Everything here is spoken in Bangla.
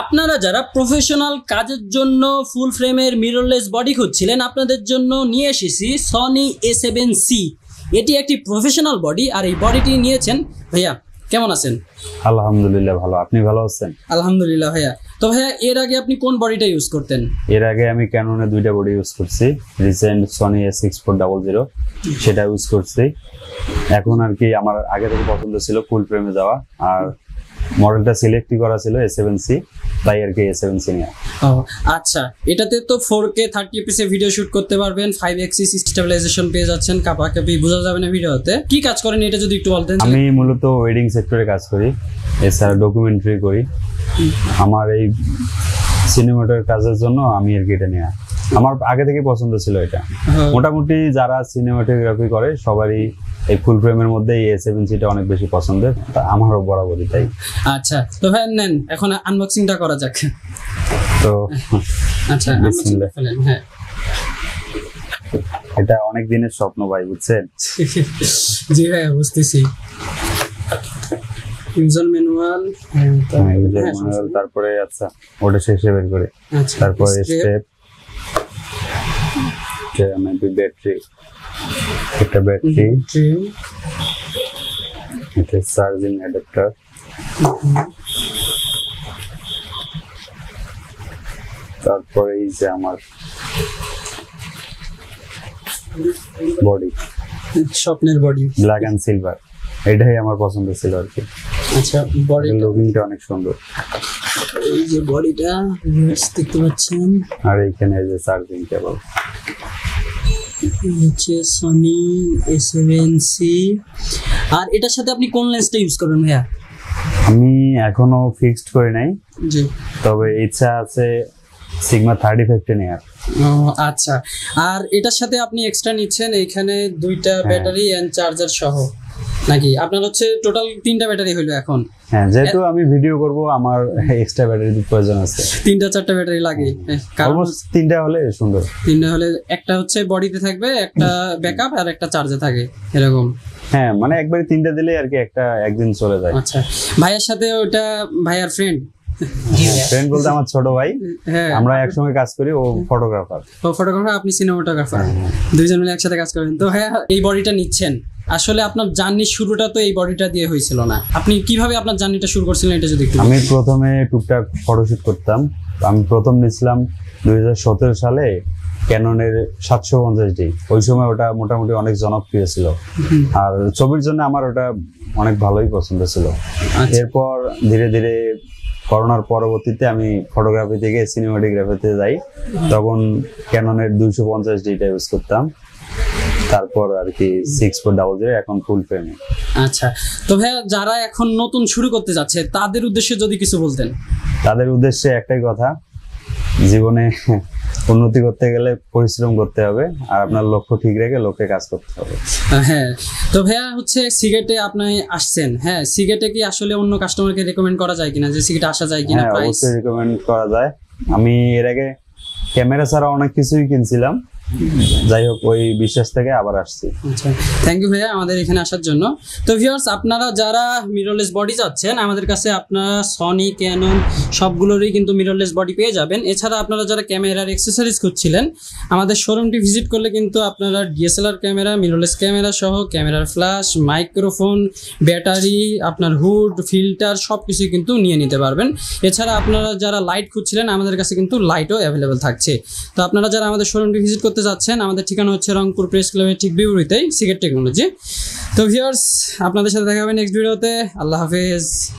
আপনারা যারা প্রফেশনাল কাজের জন্য ফুল ফ্রেমের মিররলেস বডি খুঁজছিলেন, আপনাদের জন্য নিয়ে এসেছি সনি A7C। এটি একটি প্রফেশনাল বডি, আর এই বডিটি নিয়েছেন ভাইয়া। কেমন আছেন? আলহামদুলিল্লাহ ভালো। আপনি ভালো আছেন? আলহামদুলিল্লাহ ভাইয়া। তো ভাইয়া, এর আগে আপনি কোন বডিটা ইউজ করতেন? এর আগে আমি ক্যাননের দুইটা বডি ইউজ করছি। রিসেন্ট সনি A6400 সেটা ইউজ করছি। এখন আর কি আমার আগে থেকে পছন্দ ছিল ফুল ফ্রেমে যাওয়া, আর মডেলটা সিলেক্টই করা ছিল A7C, তাই আর কি A7C নিয়ে। আচ্ছা, এটাতে তো 4K 30 fps এ ভিডিও শুট করতে পারবেন, 5 axis স্টেবিলাইজেশন পেয়ে যাচ্ছেন, কাপাকাপি বোঝা যাবে না ভিডিওতে। কি কাজ করেন এটা যদি একটু বলতেন। আমি মূলত ওয়েডিং সেক্টরে কাজ করি, এছাড়া ডকুমেন্টারি করি। আমার এই সিনেমাটার কাজের জন্য আমি আর কি এটা নিয়ে, আমার আগে থেকে পছন্দ ছিল এটা। মোটামুটি যারা সিনেমাটোগ্রাফি করে সবারই এই ফুল ফ্রেমের মধ্যে এই A7Cটা অনেক বেশি পছন্দের, আমারও বরাবরই তাই। আচ্ছা, তো ভাই নেন এখন আনবক্সিংটা করা যাক। তো আচ্ছা, বিসমিল্লাহ। হ্যাঁ, এটা অনেক দিনের স্বপ্ন ভাই, বুঝছেন? জি ভাই, বুঝতেছি। ইউজার ম্যানুয়াল, তারপরে আচ্ছা ওটা শেষে বের করে, তারপরে স্টেপ, ব্যাটারি, একটা ব্যাটারি, এটা চার্জিং অ্যাডাপ্টার, তারপরে এই যে আমার বডি, স্বপ্নের বডি, ব্ল্যাক এন্ড সিলভার, এটাই আমার পছন্দ ছিল আর কি। আচ্ছা, বডির লুকিংটা অনেক সুন্দর। এই যে বডিটা দেখতে পাচ্ছেন, আর এইখানে এই যে চার্জিং কেবল, হচ্ছে সনি A7C। আর এটার সাথে আপনি কোন লেন্সটা ইউজ করবেন ভাইয়া? আমি এখনো ফিক্সড করি নাই, জি, তবে ইচ্ছা আছে সিগমা 35 নেওয়ার। আচ্ছা, আর এটার সাথে আপনি এক্সট্রা নিচ্ছেন এইখানে দুইটা ব্যাটারি এন্ড চার্জার সহ, নাকি আপনার হচ্ছে টোটাল 3টা ব্যাটারি হইলো এখন? হ্যাঁ, যেহেতু আমি ভিডিও করব আমার এক্সট্রা ব্যাটারির প্রয়োজন আছে। 3টা-4টা ব্যাটারি লাগে, কারণ 3টা হলে সুন্দর। 3টা হলে একটা হচ্ছে বডিতে থাকবে, একটা ব্যাকআপ, আর একটা চার্জে থাকে এরকম। হ্যাঁ, মানে একবারে 3টা দিলে আর কি একটা একদিন চলে যায়। আচ্ছা, ভাইয়ের সাথে ওটা ভাইয়ার ফ্রেন্ড? ফ্রেন্ড বলতে আমার ছোট ভাই, আমরা একসঙ্গে কাজ করি। ও ফটোগ্রাফার, আপনি সিনেমাটোগ্রাফার, দুইজন মিলে একসাথে কাজ করেন। তো হ্যাঁ, এই বডিটা নিচ্ছেন, আসলে আপনার জার্নির শুরুটা তো এই বডিটা দিয়ে হয়েছিল না? আপনি কিভাবে আপনার জার্নিটা শুরু করছিলেন এটা যদি একটু। আমি প্রথমে টুকটাক ফটোশুট করতাম। আমি প্রথম নিয়েছিলাম 2017 সালে ক্যাননের 750D। ওই সময় ওটা মোটামুটি অনেক জনপ্রিয় ছিল, আর ছবির জন্য আমার ওটা অনেক ভালোই পছন্দ ছিল। এরপর ধীরে ধীরে করোনার পরবর্তীতে আমি ফটোগ্রাফি থেকে সিনেমাটোগ্রাফিতে যাই, তখন ক্যাননের 250Dটা ইউজ করতাম। তারপর আর কি 6400, এখন ফুল ফ্রেমে। আচ্ছা, তো ভাইয়া যারা এখন নতুন শুরু করতে যাচ্ছে তাদের উদ্দেশ্যে যদি কিছু বলতেন। তাদের উদ্দেশ্যে একটাই কথা, জীবনে উন্নতি করতে গেলে পরিশ্রম করতে হবে, আর আপনার লক্ষ্য ঠিক রেখে লক্ষ্যে কাজ করতে হবে। হ্যাঁ, তো ভাইয়া হচ্ছে সিগারেটে আপনি আসছেন, হ্যাঁ, সিগারেটে কি আসলে অন্য কাস্টমারকে রেকমেন্ড করা যায় কিনা, যে সিগারেট আসা যায় কিনা? হ্যাঁ, অবশ্যই রেকমেন্ড করা যায়। আমি এর আগে ক্যামেরা ছাড়া অনেক কিছুই কিনছিলাম, যাই হোক ওই বিশ্বাস থেকে আবার আসছি। আচ্ছা, থ্যাংক ইউ ভাইয়া আমাদের এখানে আসার জন্য। তো ভিউয়ার্স, আপনারা যারা মিররলেস বডি চাচ্ছেন, আমাদের কাছে আপনারা সনি, ক্যানন সবগুলোরই কিন্তু মিররলেস বডি পেয়ে যাবেন। এছাড়া আপনারা যারা ক্যামেরার অ্যাক্সেসরিজ খুঁজছিলেন, আমাদের শোরুমটি ভিজিট করলে কিন্তু আপনারা DSLR ক্যামেরা, মিররলেস ক্যামেরা সহ ক্যামেরার ফ্ল্যাশ, মাইক্রোফোন, ব্যাটারি, আপনার হুড, ফিল্টার সব কিছুই কিন্তু নিয়ে নিতে পারবেন। এছাড়া আপনারা যারা লাইট খুঁজছিলেন, আমাদের কাছে কিন্তু লাইটও অ্যাভেলেবেল থাকছে। তো আপনারা যারা আমাদের শোরুমটি ভিজিট করতে যাচ্ছেন, আমাদের ঠিকানা হচ্ছে রংপুর প্রেস ক্লাবের ঠিক বিপরীতেই সিগারেট টেকনোলজি। তো ভিউয়ার্স, আপনাদের সাথে দেখা হবে নেক্সট ভিডিওতে। আল্লাহ হাফেজ।